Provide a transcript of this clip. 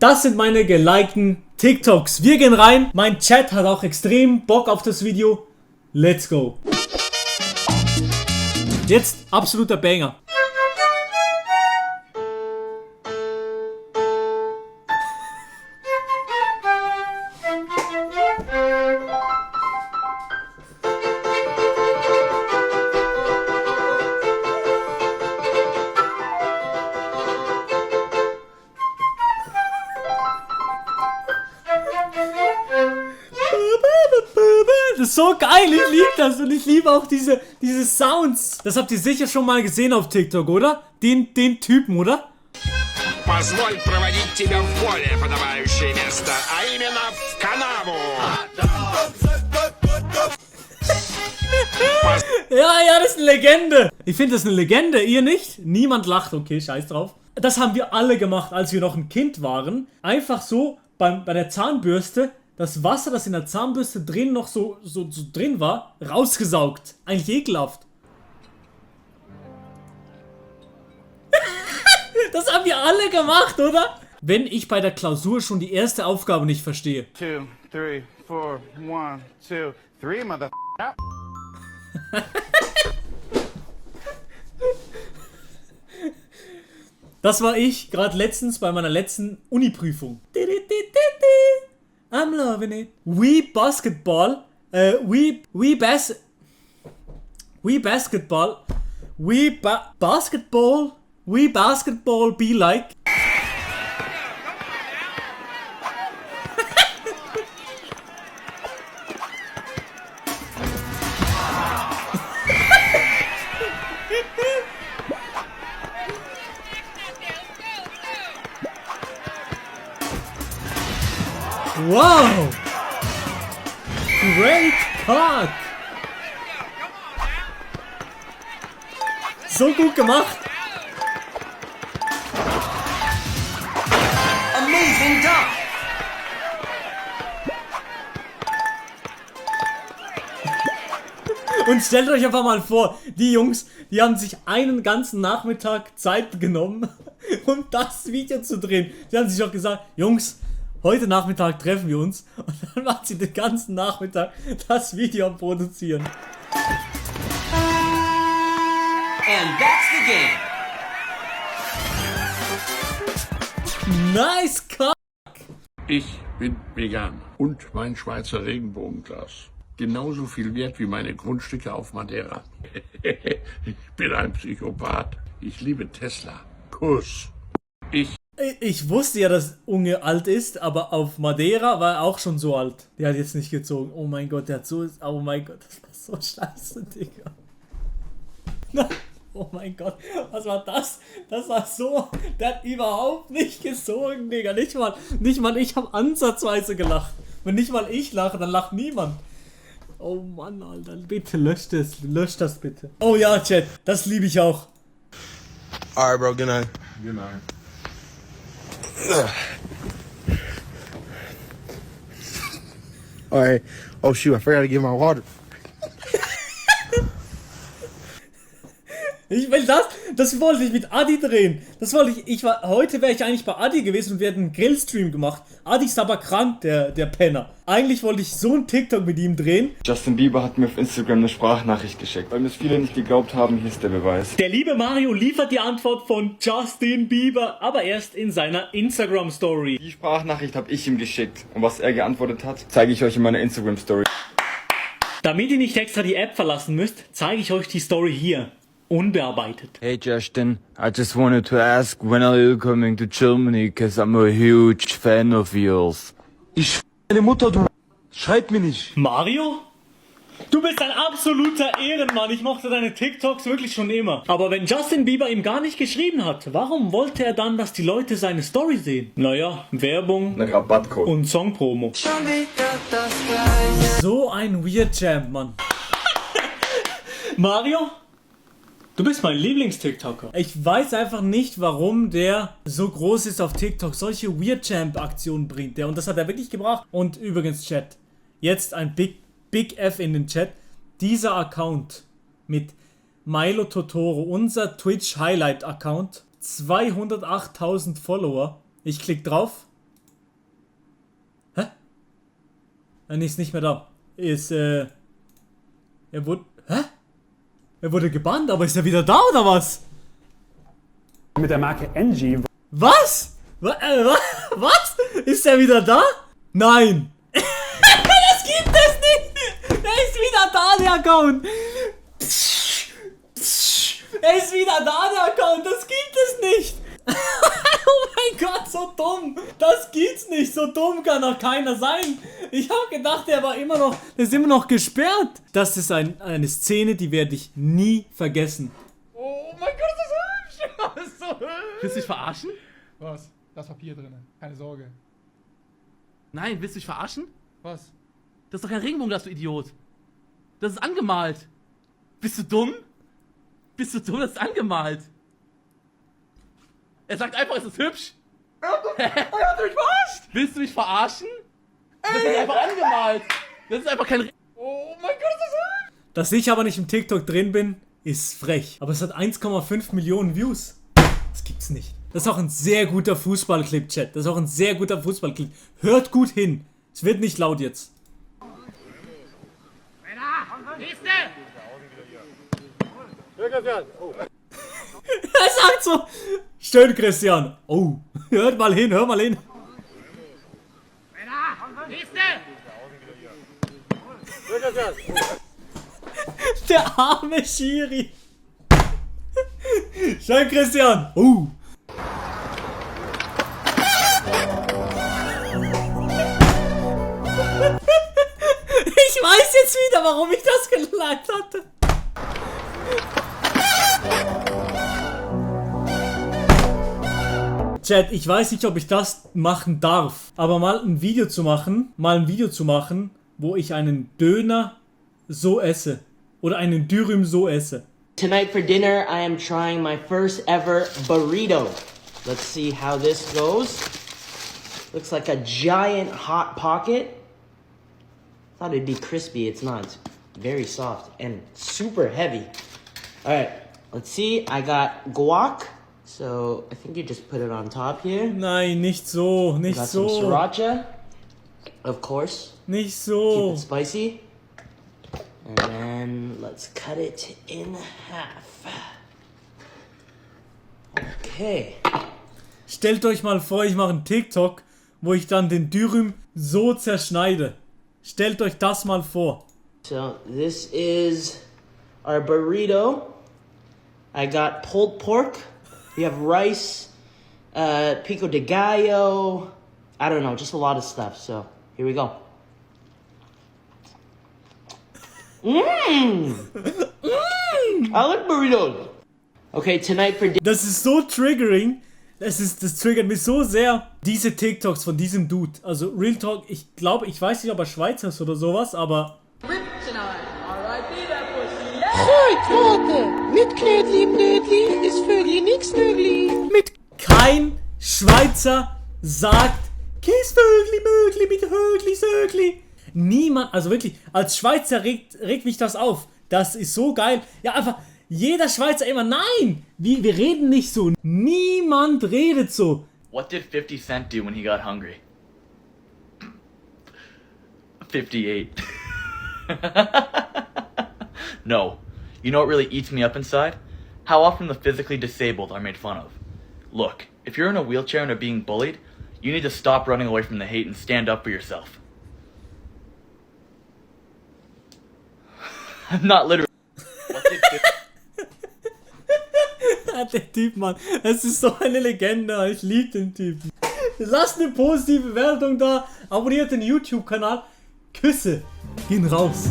Das sind meine gelikten TikToks. Wir gehen rein. Mein Chat hat auch extrem Bock auf das Video. Let's go. Jetzt absoluter Banger. Das ist so geil, ich liebe das und ich liebe auch diese Sounds. Das habt ihr sicher schon mal gesehen auf TikTok, oder? Den Typen, oder? Позволь проводить тебя в более подобающее место, а именно в канаву. Ja, das ist eine Legende. Ich finde das ist eine Legende, ihr nicht? Niemand lacht, okay, scheiß drauf. Das haben wir alle gemacht, als wir noch ein Kind waren. Einfach so bei der Zahnbürste das Wasser, das in der Zahnbürste drin noch so drin war, rausgesaugt. Eigentlich ekelhaft. Das haben wir alle gemacht, oder? Wenn ich bei der Klausur schon die erste Aufgabe nicht verstehe. 2, 3, 4, 1, 2, 3, mother. Das war ich gerade letztens bei meiner letzten Uni-Prüfung. I'm loving it. We basketball be like. Wow! Great cock! So gut gemacht! Amazing dunk! Und stellt euch einfach mal vor, die Jungs, die haben sich einen ganzen Nachmittag Zeit genommen, um das Video zu drehen. Die haben sich auch gesagt, Jungs, heute Nachmittag treffen wir uns, und dann macht sie den ganzen Nachmittag das Video am Produzieren. And that's the game! Nice cock! Ich bin vegan und mein Schweizer Regenbogenglas. Genauso viel wert wie meine Grundstücke auf Madeira. Ich bin ein Psychopath. Ich liebe Tesla. Kuss. Ich wusste ja, dass Unge alt ist, aber auf Madeira war er auch schon so alt. Der hat jetzt nicht gezogen. Oh mein Gott, der hat so... Oh mein Gott, das war so scheiße, Digga. Oh mein Gott, was war das? Das war so... Der hat überhaupt nicht gezogen, Digga. Nicht mal ich habe ansatzweise gelacht. Wenn nicht mal ich lache, dann lacht niemand. Oh Mann, Alter, bitte löscht das bitte. Oh ja, Chat, das liebe ich auch. Alright, bro, good night. Good night. Alright. Oh shoot, I forgot to get my water. Ich will das wollte ich mit Adi drehen. Heute wäre ich eigentlich bei Adi gewesen und wir hätten einen Grillstream gemacht. Adi ist aber krank, der Penner. Eigentlich wollte ich so einen TikTok mit ihm drehen. Justin Bieber hat mir auf Instagram eine Sprachnachricht geschickt. Weil mir es viele nicht geglaubt haben, hier ist der Beweis. Der liebe Mario liefert die Antwort von Justin Bieber, aber erst in seiner Instagram-Story. Die Sprachnachricht habe ich ihm geschickt. Und was er geantwortet hat, zeige ich euch in meiner Instagram-Story. Damit ihr nicht extra die App verlassen müsst, zeige ich euch die Story hier. Unbearbeitet. Hey Justin, I just wanted to ask, when are you coming to Germany? Cause I'm a huge fan of yours. Ich deine Mutter, du. Schreib mir nicht. Mario? Du bist ein absoluter Ehrenmann. Ich mochte deine TikToks wirklich schon immer. Aber wenn Justin Bieber ihm gar nicht geschrieben hat, warum wollte er dann, dass die Leute seine Story sehen? Naja, Werbung Ein Rabattcode. und Songpromo. So ein Weird Champ, Mann. Mario? Du bist mein Lieblings-TikToker. Ich weiß einfach nicht, warum der so groß ist auf TikTok. Solche Weird Champ-Aktionen bringt der. Und das hat er wirklich gebracht. Und übrigens, Chat. Jetzt ein Big F in den Chat. Dieser Account mit Milo Totoro, unser Twitch Highlight Account, 208.000 Follower. Ich klick drauf. Nee, ist nicht mehr da. Er wurde... Hä? Er wurde gebannt, aber ist er wieder da oder was? Mit der Marke Engie. Was? Was? Ist er wieder da? Nein. Das gibt es nicht. Er ist wieder da, der Account. Er ist wieder da, der Account. Das gibt es nicht. Oh mein Gott, so dumm. Das gibt's nicht. So dumm kann doch keiner sein. Ich habe gedacht, der ist immer noch gesperrt. Das ist eine Szene, die werde ich nie vergessen. Oh mein Gott, ist das hübsch! Das ist so hübsch! Willst du mich verarschen? Was? Da ist Papier drin. Keine Sorge. Nein, willst du mich verarschen? Was? Das ist doch kein Regenbogenglas, du Idiot. Das ist angemalt. Bist du dumm? Bist du dumm? Das ist angemalt. Er sagt einfach, es ist hübsch. Er hat mich verarscht! Willst du mich verarschen? Das ist einfach angemalt. Das ist einfach kein... Oh mein Gott, ist das hübsch! Dass ich aber nicht im TikTok drin bin, ist frech. Aber es hat 1,5 Millionen Views. Das gibt's nicht. Das ist auch ein sehr guter Fußballclip, Chat. Das ist auch ein sehr guter Fußballclip. Hört gut hin. Es wird nicht laut jetzt. Er sagt so, schön Christian. Oh, hört mal hin, hör mal hin. Der arme Schiri. Schön Christian. Oh. Ich weiß jetzt wieder, warum ich das geliked hatte. Chat, ich weiß nicht, ob ich das machen darf, aber mal ein Video zu machen, wo ich einen Döner so esse oder einen Dürüm so esse. Tonight for dinner, I am trying my first ever burrito. Let's see how this goes. Looks like a giant hot pocket. Thought it'd be crispy, it's not. It's very soft and super heavy. Alright, let's see. I got guac. So, I think you just put it on top here. Nein, nicht so, nicht got so. Some sriracha, of course. Nicht so. Keep it spicy. And then, let's cut it in half. Okay. Stellt euch mal vor, ich mache einen TikTok, wo ich dann den Dürüm so zerschneide. Stellt euch das mal vor. So, this is our burrito. I got pulled pork. We have rice, pico de gallo, I don't know, just a lot of stuff. So, here we go. I like burritos. Okay, tonight for dinner. Das ist so triggering. Das triggert mich so sehr. Diese TikToks von diesem Dude. Also, Real Talk, ich glaube, ich weiß nicht, ob er Schweizer ist oder sowas, aber... Mit Knödli, Knödli ist Vögli nix möglich. Mit kein Schweizer sagt Kiesvögli, Mögli, mit Högli, Sögli. Niemand, also wirklich, als Schweizer regt mich das auf. Das ist so geil. Ja, einfach, jeder Schweizer immer, nein, wir reden nicht so. Niemand redet so. What did 50 Cent do when he got hungry? 58. No. You know what really eats me up inside? How often the physically disabled are made fun of. Look, if you're in a wheelchair and are being bullied, you need to stop running away from the hate and stand up for yourself. I'm not literally... Der Typ, Mann, es ist so eine Legende, ich liebe den Typen. Lasst eine positive Bewertung da, abonniert den YouTube-Kanal. Küsse gehen raus.